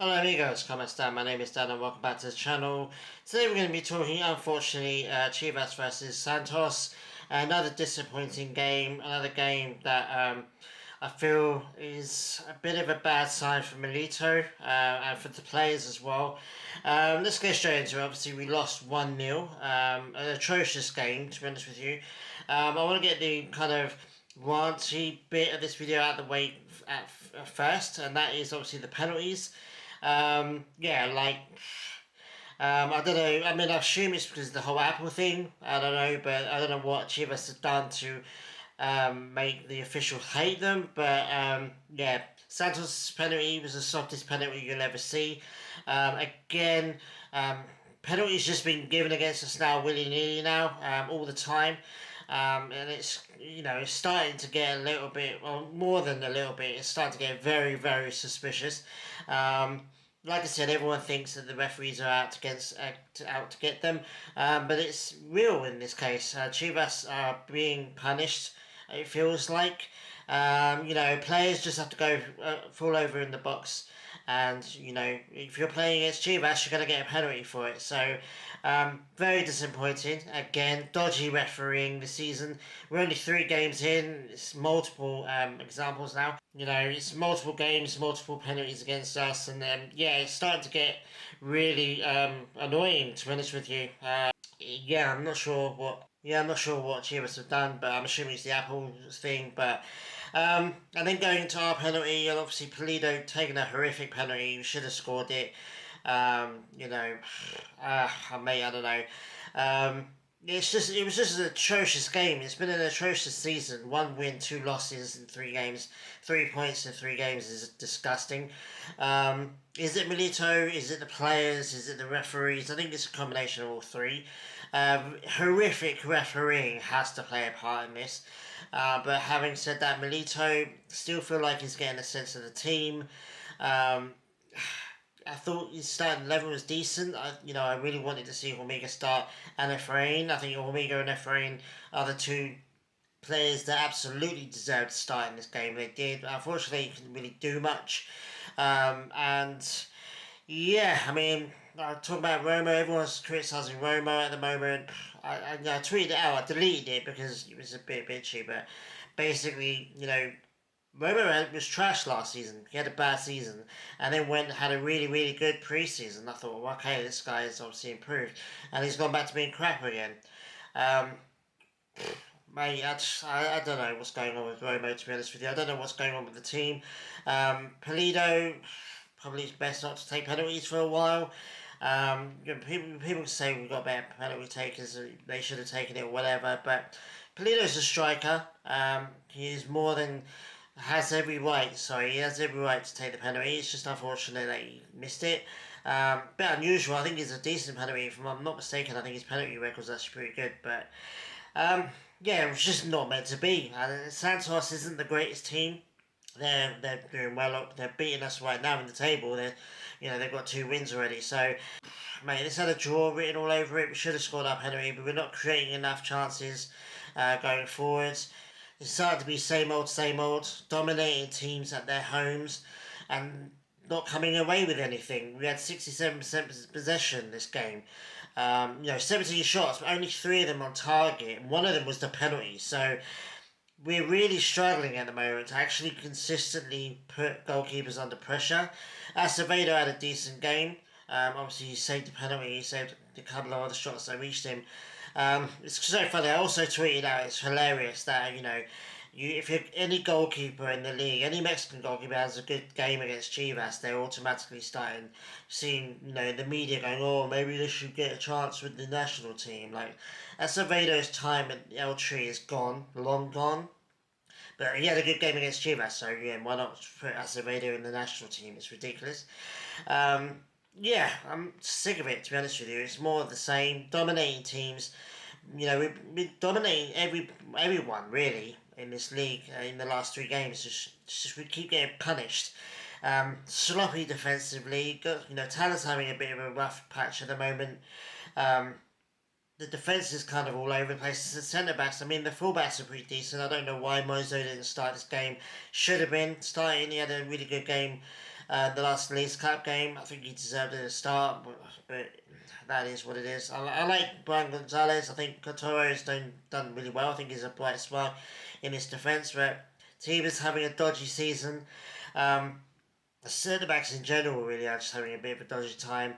Hello amigos, ¿cómo están? My name is Dan and welcome back to the channel. Today we're going to be talking, unfortunately, Chivas versus Santos. Another disappointing game, another game that I feel is a bit of a bad sign for Milito and for the players as well. Let's get straight into it. Obviously we lost 1-0, an atrocious game to be honest with you. I want to get the kind of ranty bit of this video out of the way at first, and that is obviously the penalties. Yeah, like, I don't know. I mean, I assume it's because of the whole Apple thing. I don't know, but I don't know what Chivas has done to make the officials hate them. But yeah, Santos' penalty was the softest penalty you'll ever see. Again, penalties just been given against us now willy nilly now, all the time. And it's starting to get a little bit, well, more than a little bit. It's starting to get very, very suspicious. Like I said, everyone thinks that the referees are out to get them, but it's real in this case. Chivas are being punished. It feels like, players just have to go fall over in the box, and if you're playing against Chivas, you're going to get a penalty for it. So, very disappointing. Again, dodgy refereeing this season. We're only 3 games in. It's multiple examples now. It's multiple games, multiple penalties against us, and yeah, it's starting to get really annoying. To be honest with you, yeah, I'm not sure what. Yeah, I'm not sure what Chivas have done, but I'm assuming it's the Apple thing. But and then going into our penalty, and obviously Milito taking a horrific penalty. We should have scored it. Mate, I don't know. It was just an atrocious game. It's been an atrocious season. 1 win, 2 losses in 3 games. 3 points in 3 games is disgusting. Is it Milito? Is it the players? Is it the referees? I think it's a combination of all 3. Horrific refereeing has to play a part in this. But having said that, Milito still feel like he's getting a sense of the team. I thought his starting level was decent. I really wanted to see Hormiga start and Efrain. I think Hormiga and Efrain are the 2 players that absolutely deserved to start in this game. They did. Unfortunately, he couldn't really do much. And yeah, I mean, talking about Romo, everyone's criticising Romo at the moment. I tweeted it out. I deleted it because it was a bit bitchy, but basically, Romo was trash last season. He had a bad season, and then had a really, really good preseason. I thought, well, okay, this guy is obviously improved, and he's gone back to being crap again. Mate, I don't know what's going on with Romo, to be honest with you. I don't know what's going on with the team. Polito, probably it's best not to take penalties for a while. People say we've got better penalty takers, they should have taken it or whatever, but Polito's a striker. He is more than he has every right to take the penalty. It's just unfortunate that he missed it. Bit unusual. I think it's a decent penalty. If I'm not mistaken, I think his penalty record's actually pretty good. But yeah, it was just not meant to be. Santos isn't the greatest team. They're doing well up. They're beating us right now in the table. They've got 2 wins already. So, mate, this had a draw written all over it. We should have scored our penalty, but we're not creating enough chances going forwards. It's starting to be same old, dominating teams at their homes and not coming away with anything. We had 67% possession this game. 17 shots, but only 3 of them on target, and 1 of them was the penalty. So we're really struggling at the moment to actually consistently put goalkeepers under pressure. Acevedo had a decent game. Obviously, he saved the penalty, he saved a couple of other shots that reached him. It's so funny. I also tweeted out, it's hilarious that, if you're any goalkeeper in the league, any Mexican goalkeeper has a good game against Chivas, they're automatically seeing, the media going, oh, maybe they should get a chance with the national team. Like, Acevedo's time at El Tri is gone, long gone. But he had a good game against Chivas, so yeah, why not put Acevedo in the national team? It's ridiculous. Yeah, I'm sick of it, to be honest with you. It's more of the same, dominating teams. We're dominating everyone, really, in this league in the last 3 games. Just we keep getting punished. Sloppy defensively. Talent's having a bit of a rough patch at the moment. The defence is kind of all over the place. The centre-backs, the full-backs are pretty decent. I don't know why Mozo didn't start this game. Should have been starting. He had a really good game the last Leagues Cup game. I think he deserved a start, but that is what it is. I like Brian Gonzalez. I think Coutinho has done really well. I think he's a bright spark in his defence, but team is having a dodgy season. Um, the centre backs in general really are just having a bit of a dodgy time.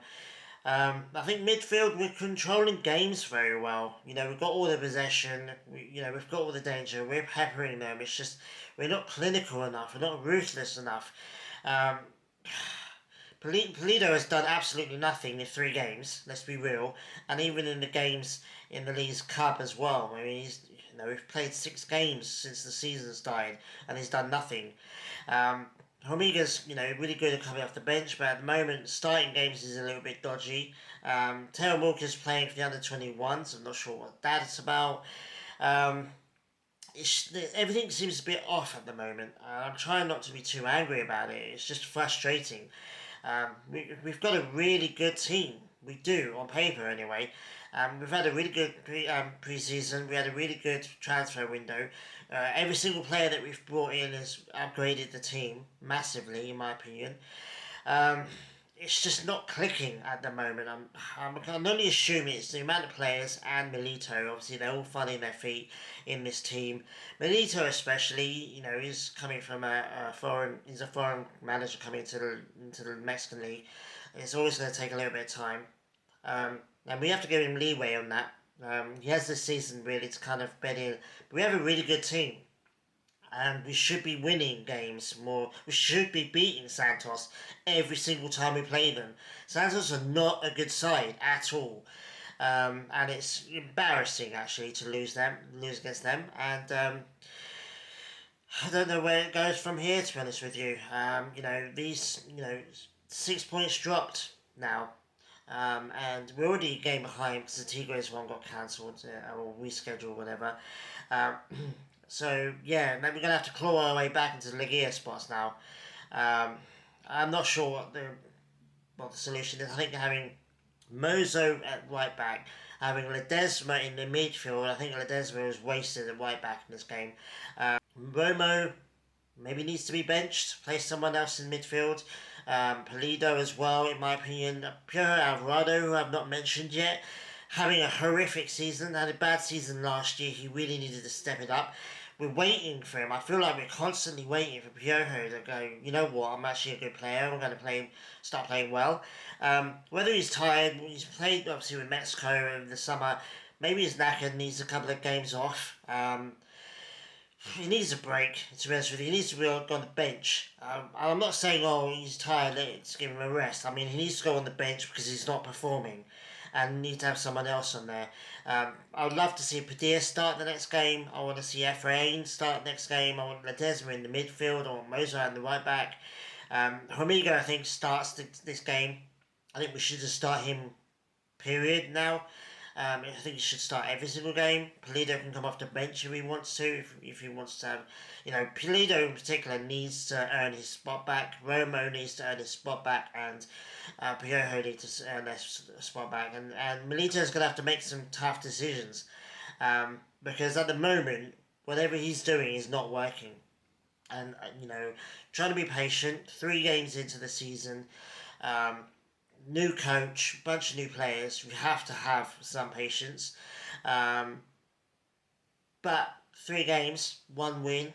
I think midfield we're controlling games very well. We've got all the possession. We've got all the danger. We're peppering them. It's just we're not clinical enough. We're not ruthless enough. Um, Polito has done absolutely nothing in 3 games. Let's be real, and even in the games in the League's Cup as well. I mean, we've played 6 games since the season started, and he's done nothing. Um, Hormiga's, really good at coming off the bench, but at the moment, starting games is a little bit dodgy. Taylor Walker's playing for the under-21s. I'm not sure what that's about. Um, Everything seems a bit off at the moment. I'm trying not to be too angry about it. It's just frustrating. We've got a really good team. We do, on paper anyway. We've had a really good pre-season. We had a really good transfer window. Every single player that we've brought in has upgraded the team massively, in my opinion. Um, it's just not clicking at the moment. I'm only assuming it's the amount of players and Milito. Obviously, they're all finding their feet in this team. Milito, especially, is coming from a foreign. He's a foreign manager coming into the Mexican league. It's always going to take a little bit of time, and we have to give him leeway on that. He has this season really to kind of bed in. But we have a really good team and we should be winning games more. We should be beating Santos every single time we play them. Santos are not a good side at all, and it's embarrassing actually to lose against them. And I don't know where it goes from here. To be honest with you, these 6 points dropped now. And we're already a game behind because the Tigres one got cancelled or rescheduled, whatever. Um, So yeah, maybe we're gonna have to claw our way back into the Ligia spots now. Um, I'm not sure what the solution is. I think having Mozo at right back, having Ledesma in the midfield. I think Ledesma was wasted at right back in this game. Romo maybe needs to be benched. Play someone else in midfield. Polido as well, in my opinion. Piero Alvarado, who I've not mentioned yet, having a horrific season. Had a bad season last year. He really needed to step it up. We're waiting for him. I feel like we're constantly waiting for Piojo to go, you know what, I'm actually a good player. I'm going to start playing well. Whether he's tired, he's played obviously with Mexico over the summer. Maybe he's knackered, needs a couple of games off. He needs a break, to be honest with you. He needs to be on the bench. I'm not saying, oh, he's tired, let's give him a rest. I mean, he needs to go on the bench because he's not performing and need to have someone else on there. I would love to see Padilla start the next game. I want to see Efrain start next game. I want Ledesma in the midfield or Moza in the right back. Hormiga, I think, starts this game. I think we should just start him, period, now. I think he should start every single game. Pulido can come off the bench if he wants to, if he wants to have... Pulido in particular needs to earn his spot back. Romo needs to earn his spot back, and Piojo needs to earn their spot back. And Milito's going to have to make some tough decisions, because at the moment, whatever he's doing is not working. And, trying to be patient, 3 games into the season, new coach, bunch of new players. We have to have some patience. But 3 games, 1 win.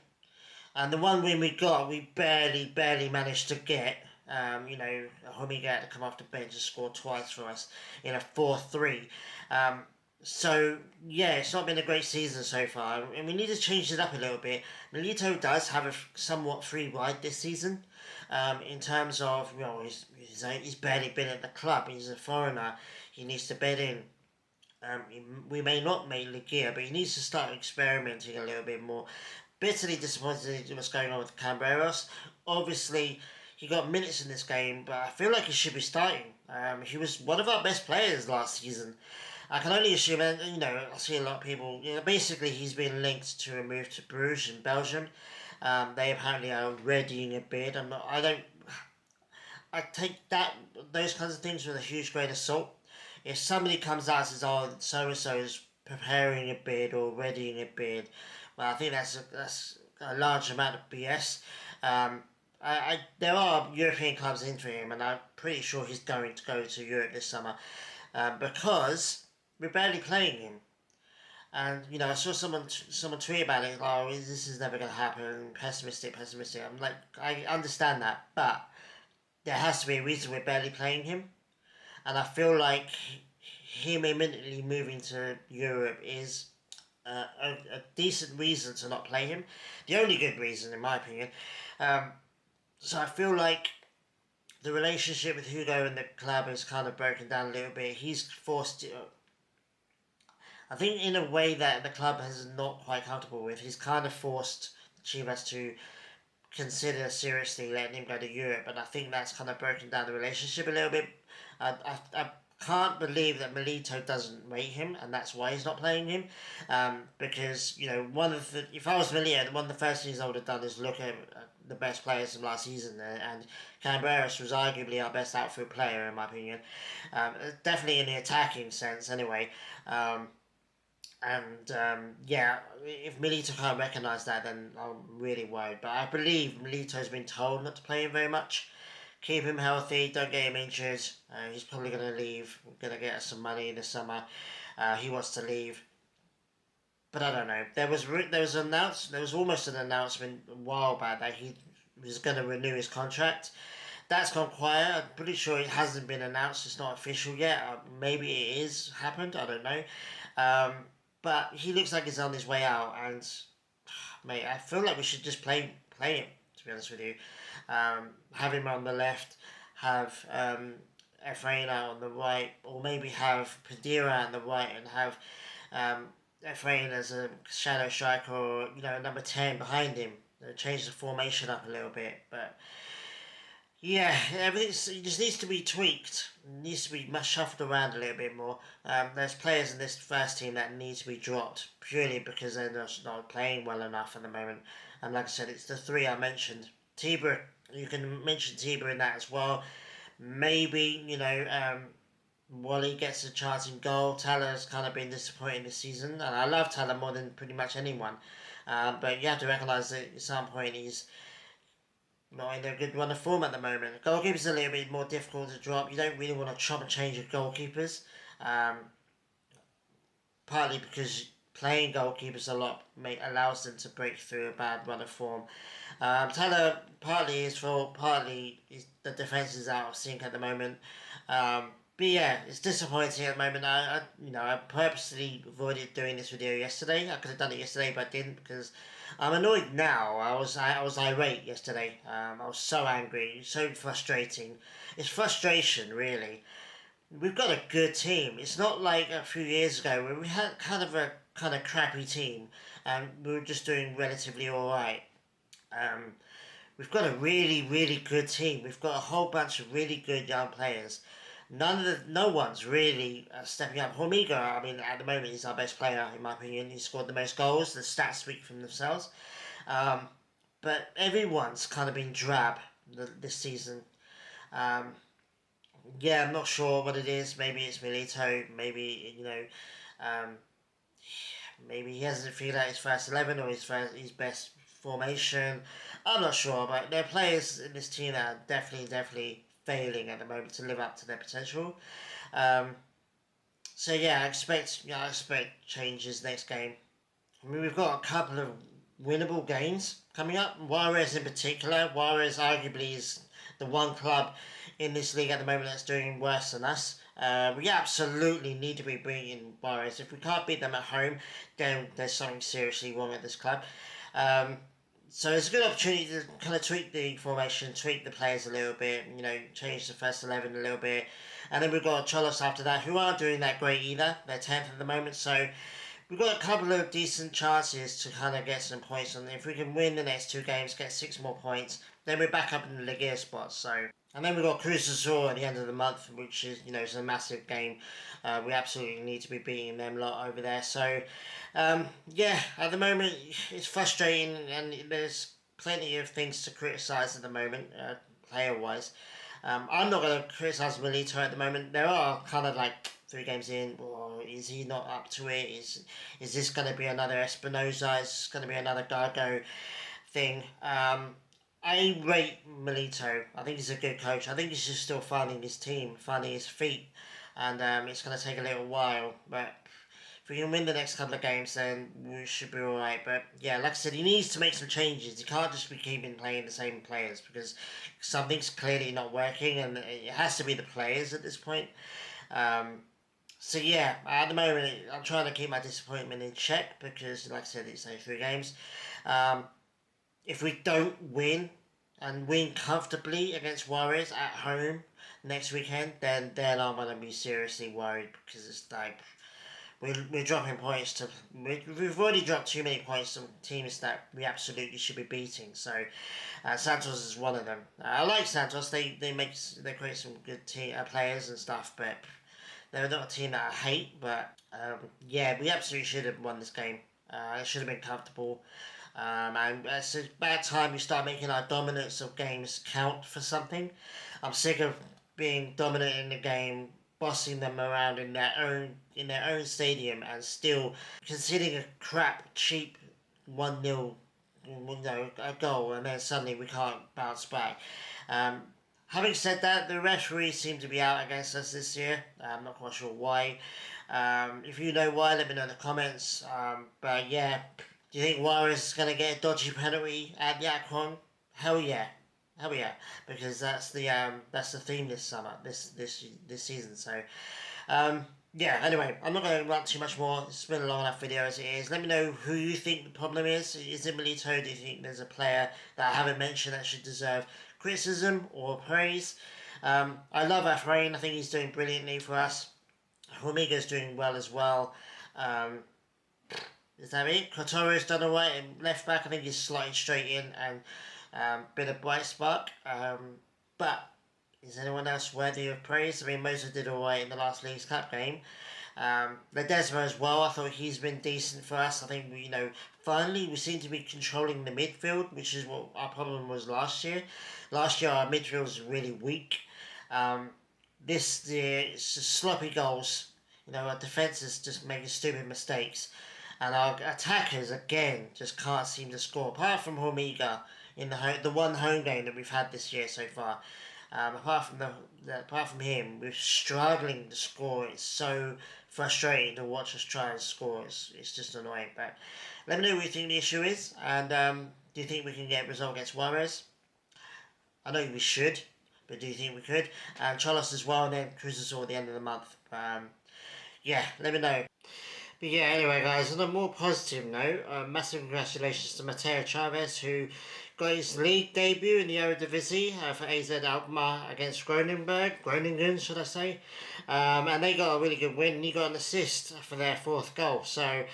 And the 1 win we got, we barely managed to get. Hormiga had to come off the bench and score twice for us in a 4-3. So, yeah, it's not been a great season so far. And we need to change it up a little bit. Milito does have a somewhat free ride this season. In terms of, he's barely been at the club. He's a foreigner. He needs to bed in. We may not make Ligia, but he needs to start experimenting a little bit more. Bitterly disappointed in what's going on with Cambreros. Obviously, he got minutes in this game, but I feel like he should be starting. He was one of our best players last season. I can only assume, and I see a lot of people, basically he's been linked to a move to Bruges in Belgium. They apparently are readying a bid. I take those kinds of things with a huge grain of salt. If somebody comes out and says, "Oh, so and so is preparing a bid or readying a bid," well, I think that's a large amount of BS. there are European clubs into him, and I'm pretty sure he's going to go to Europe this summer, because we're barely playing him. And I saw someone tweet about it. Like, oh, this is never going to happen. Pessimistic, pessimistic. I'm like, I understand that, but there has to be a reason we're barely playing him. And I feel like him imminently moving to Europe is a decent reason to not play him. The only good reason, in my opinion. Um, so I feel like the relationship with Hugo and the club has kind of broken down a little bit. He's forced, I think, in a way that the club has not quite comfortable with. He's kind of forced Chivas to consider seriously letting him go to Europe, and I think that's kind of broken down the relationship a little bit. I can't believe that Milito doesn't rate him, and that's why he's not playing him. Because one of the if I was Milito, one of the first things I would have done is look at the best players from last season, and Cambreras was arguably our best outfield player in my opinion. Definitely in the attacking sense, anyway. Um, yeah, if Milito can't recognise that, then I'm really worried. But I believe Milito's been told not to play him very much. Keep him healthy, don't get him injured. He's probably going to leave. We're going to get us some money this summer. He wants to leave. But I don't know. There was almost an announcement a while back that he was going to renew his contract. That's gone quiet. I'm pretty sure it hasn't been announced. It's not official yet. Maybe it is happened. I don't know. Um, but he looks like he's on his way out, and mate, I feel like we should just play him. To be honest with you, have him on the left, have Efraina on the right, or maybe have Padira on the right and have um, Efrain as a shadow striker, or number 10 behind him. Change the formation up a little bit, but yeah, everything just needs to be tweaked. It needs to be shuffled around a little bit more. There's players in this first team that need to be dropped purely because they're just not playing well enough at the moment. And like I said, it's the three I mentioned. Tiber, you can mention Tiber in that as well. Maybe Wally gets a chance in goal. Taller's kind of been disappointing this season, and I love Taller more than pretty much anyone. But you have to recognise that at some point he's not in a good run of form at the moment. Goalkeepers are a little bit more difficult to drop. You don't really want to chop and change your goalkeepers. Um, Partly because playing goalkeepers a lot allows them to break through a bad run of form. Taylor partly is for partly is the defense is out of sync at the moment. But yeah, it's disappointing at the moment. I purposely avoided doing this video yesterday. I could have done it yesterday, but I didn't because I'm annoyed now. I was irate yesterday. I was so angry, so frustrating. It's frustration, really. We've got a good team. It's not like a few years ago where we had kind of crappy team and we were just doing relatively all right. Um, we've got a really really good team. We've got a whole bunch of really good young players. No one's really stepping up. Hormiga, I mean, at the moment he's our best player in my opinion. He scored the most goals. The stats speak for themselves. Um, but everyone's kind of been drab this season. Um, yeah, I'm not sure what it is. Maybe it's Milito. Maybe um, maybe he hasn't figured out his first 11 or his best formation. I'm not sure, but there are players in this team that are definitely failing at the moment to live up to their potential. Um, so yeah, I expect changes next game. I mean, we've got a couple of winnable games coming up. Juarez in particular. Juarez arguably is the one club in this league at the moment that's doing worse than us. We absolutely need to be beating Juarez. If we can't beat them at home, then there's something seriously wrong at this club. Um, so it's a good opportunity to kind of tweak the formation, tweak the players a little bit, change the first 11 a little bit. And then we've got Cholos after that, who aren't doing that great either. They're 10th at the moment, so we've got a couple of decent chances to kind of get some points on. If we can win the next two games, get 6 more points, then we're back up in the Liga spot. So, and then we've got Cruz Azul at the end of the month, which is is a massive game. We absolutely need to be beating them lot over there. So, yeah, at the moment it's frustrating, and there's plenty of things to criticise at the moment, player wise. I'm not going to criticise Milito at the moment. There are kind of like 3 games in, or is he not up to it? Is this going to be another Espinoza? Is this going to be another Gargo thing? I rate Milito. I think he's a good coach. I think he's just still finding his team, finding his feet, and it's going to take a little while. But if we can win the next couple of games, then we should be all right. But yeah, like I said, he needs to make some changes. He can't just be keeping playing the same players because something's clearly not working, and it has to be the players at this point. Um, so yeah, at the moment, I'm trying to keep my disappointment in check because, like I said, it's only 3 games. Um, if we don't win and win comfortably against Warriors at home next weekend, then I'm gonna be seriously worried because it's like we're dropping points to we've already dropped too many points to teams that we absolutely should be beating. So Santos is one of them. I like Santos. They create some good team players and stuff, but they're not a team that I hate. But yeah, we absolutely should have won this game. It should have been comfortable. And it's about time we start making our dominance of games count for something. I'm sick of being dominant in the game, bossing them around in their own stadium, and still conceding a crap, cheap 1-0, a goal, and then suddenly we can't bounce back. Um, Having said that, the referees seem to be out against us this year. I'm not quite sure why. If you know why, let me know in the comments. But yeah, do you think Warriors is going to get a dodgy penalty at the Akron? Hell yeah. Hell yeah. Because that's the theme this summer, this season. So yeah, anyway, I'm not going to run too much more. It's been a long enough video as it is. Let me know who you think the problem is. Is it Milito? Do you think there's a player that I haven't mentioned that should deserve criticism or praise? I love Afrain. I think he's doing brilliantly for us. Hormiga's doing well as well. Um, is that it? Kotoro's done alright and left back. I think he's slotted straight in and been a bright spark. But is anyone else worthy of praise? I mean, Moser did alright in the last League's Cup game. Ledesma as well. I thought he's been decent for us. I think finally we seem to be controlling the midfield, which is what our problem was last year. Last year our midfield was really weak. This year it's just sloppy goals. Our defence is just making stupid mistakes. And our attackers, again, just can't seem to score. Apart from Hormiga in the one home game that we've had this year so far. Apart from him, we're struggling to score. It's so frustrating to watch us try and score. It's just annoying. But let me know what you think the issue is. And do you think we can get a result against Juarez? I know we should, but do you think we could? And Cholos as well, and then Cruz at the end of the month. Yeah, let me know. But yeah, anyway, guys, on a more positive note, massive congratulations to Mateo Chavez, who got his league debut in the Eredivisie for AZ Alkmaar against Groningen, should I say. And they got a really good win. He got an assist for their 4th goal. So,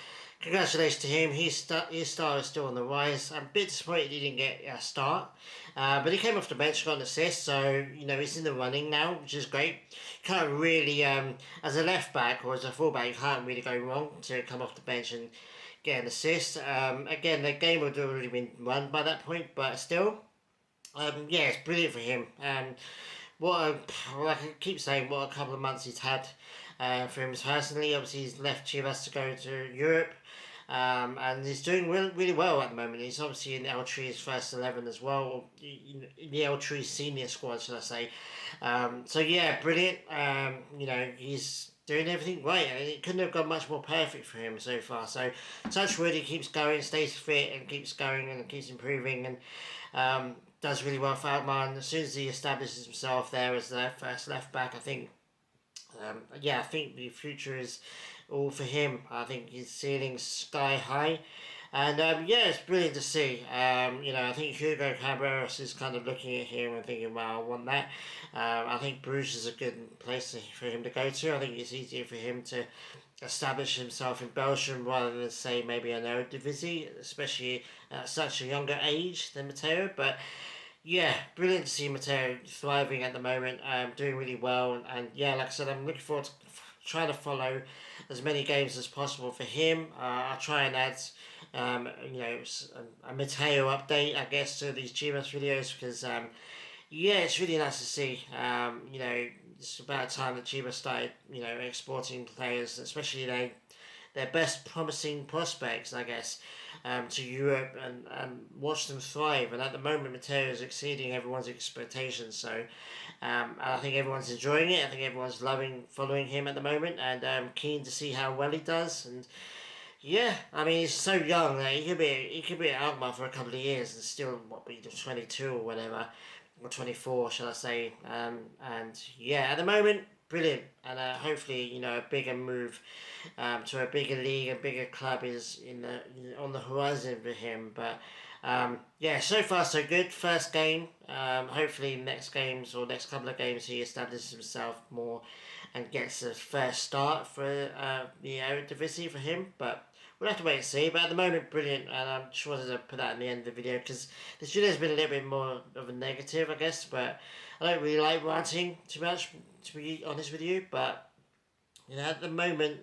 congratulations to him. His star is still on the rise. I'm a bit disappointed he didn't get a start. But he came off the bench, got an assist, so, he's in the running now, which is great. Can't really, as a left back or as a full back, you can't really go wrong to come off the bench and get an assist. Again, the game would have already been won by that point, but still, yeah, it's brilliant for him. Like I keep saying, what a couple of months he's had for him personally. Obviously, he's left Chivas to go to Europe. And he's doing really well at the moment. He's obviously in El Tree's first 11 as well, in the El Tree senior squad, should I say. So yeah, brilliant. He's doing everything right. It couldn't have gone much more perfect for him so far. So touch wood, he keeps going, stays fit and keeps going and keeps improving and does really well for Alkmaar. And as soon as he establishes himself there as their first left back, I think I think the future is all for him. I think his ceiling's sky high. And it's brilliant to see. I think Hugo Cabreras is kind of looking at him and thinking, well, I want that. I think Bruges is a good place for him to go to. I think it's easier for him to establish himself in Belgium rather than, say, maybe an Eredivisie, especially at such a younger age than Mateo. But yeah, brilliant to see Mateo thriving at the moment, doing really well. And yeah, like I said, I'm looking forward to trying to follow as many games as possible for him. I'll try and add, a Mateo update, I guess, to these Chivas videos because, it's really nice to see. It's about time that Chivas started, exporting players, especially their best promising prospects, I guess, to Europe and watch them thrive. And at the moment, Matteo is exceeding everyone's expectations. So, and I think everyone's enjoying it. I think everyone's loving following him at the moment, and keen to see how well he does. And yeah, I mean he's so young that he could be at Alkmaar for a couple of years and still be 22 or whatever, or 24, shall I say? And yeah, at the moment, brilliant, and hopefully a bigger move to a bigger league, a bigger club is on the horizon for him. But yeah, so far so good. First game. Hopefully next games or next couple of games he establishes himself more and gets a fair start for the Eredivisie for him. But we'll have to wait and see. But at the moment, brilliant. And I just wanted to put that in the end of the video because this video has been a little bit more of a negative, I guess. But I don't really like ranting too much, to be honest with you. But at the moment,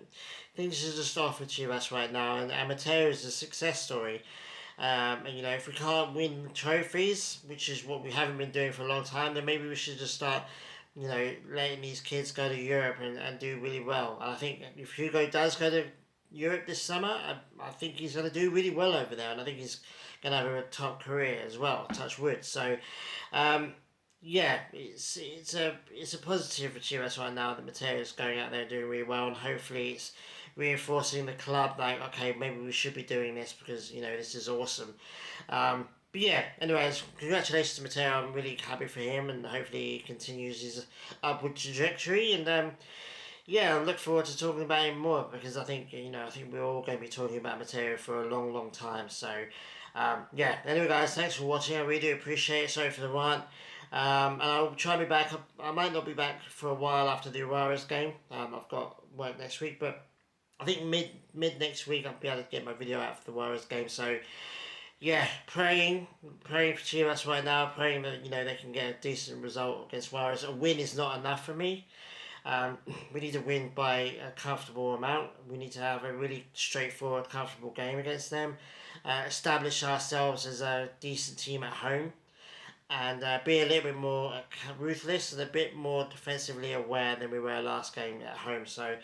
things are just off with Chivas right now. And Amateur is a success story. And if we can't win trophies, which is what we haven't been doing for a long time, then maybe we should just start letting these kids go to Europe and do really well. And I think if Hugo does go to Europe this summer, I think he's going to do really well over there. And I think he's going to have a top career as well, touch wood. So, yeah, it's a positive for Chivas right now that Mateo is going out there and doing really well. And hopefully it's reinforcing the club, like, okay, maybe we should be doing this because, this is awesome. But yeah, anyways, congratulations to Mateo. I'm really happy for him and hopefully he continues his upward trajectory. And yeah, I look forward to talking about him more because I think, I think we're all going to be talking about Mateo for a long, long time. So, yeah, anyway, guys, thanks for watching. I really do appreciate it. Sorry for the rant. And I'll try to be back. I might not be back for a while after the Juarez game. I've got work next week, but I think mid next week I'll be able to get my video out for the Juarez game. So yeah, praying for Chivas right now, praying that they can get a decent result against Juarez. A win is not enough for me. We need to win by a comfortable amount. We need to have a really straightforward, comfortable game against them. Establish ourselves as a decent team at home. And be a little bit more ruthless and a bit more defensively aware than we were last game at home. So,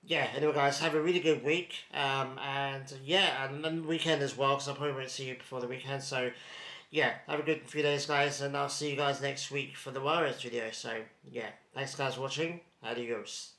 yeah, anyway, guys, have a really good week. And yeah, and then the weekend as well, because I probably won't see you before the weekend. So, yeah, have a good few days, guys, and I'll see you guys next week for the Warriors video. So, yeah, thanks, guys, for watching. Adios.